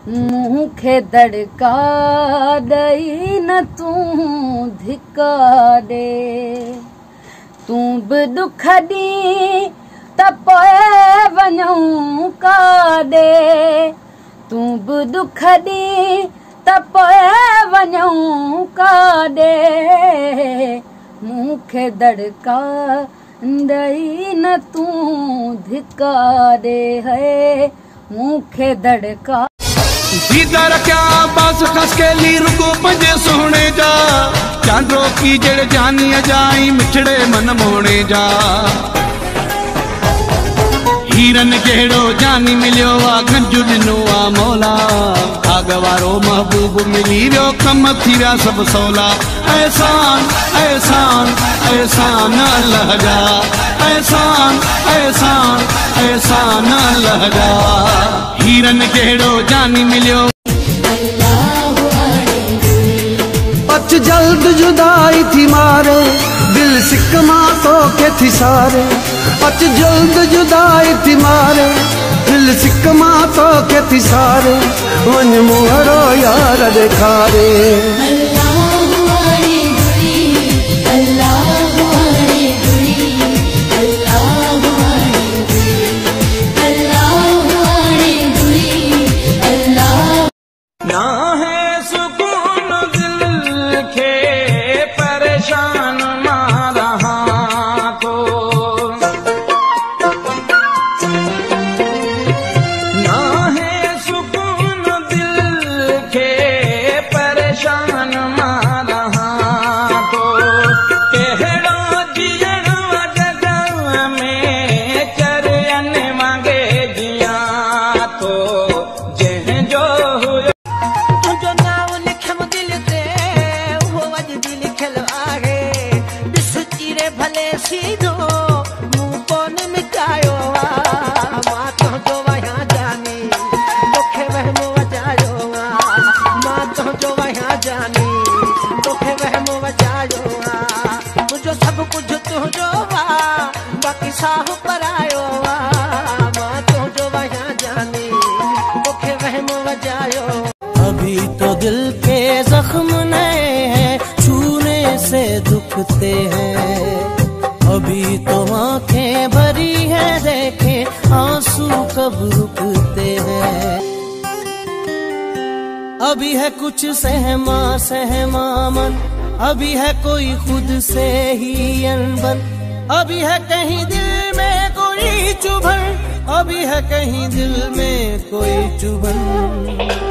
मूंखे दड़का ॾेई न तूं धिका ॾे। तूं बि दुख ॾी त पोइ वञूं काॾे। तूं बि दुख ॾी त पोइ वञूं काॾे। मूंखे दड़का ॾेई न तूं धिका ॾे है। मूंखे दड़का दीदार क्या बास खस के ली रुको पंजे सोने जा। चांदो की जड़ जानी जाई मिठड़े मन मोने जा। हीरन जहिड़ो जानी मिलियो आ गंजू ॾिनो आ मौला। आगवारो महबूब मिली वियो कम थी विया सभु सवला। एहसान एहसान एहसान अल्लाह जा। एहसान एहसान एहसान अल्लाह जा। हीरन जहिड़ो जानी मिलियो। अच जल्द जुदाई थी मारे दिल सिकमा तो के थी सारे। अच जल्द जुदाई थी मारे दिल सिकमा तो के थी सारे। वन मुहरो यार देखारे। अभी तो दिल के जख्म नए हैं छूने से दुखते हैं। अभी तो आंखें भरी हैं देखें आंसू कब रुकते हैं। अभी है कुछ सहमा सहमा मन। अभी है कोई खुद से ही अनबन। अभी है कहीं दिल में कोई चुभन। अभी है कहीं दिल में कोई चुभन।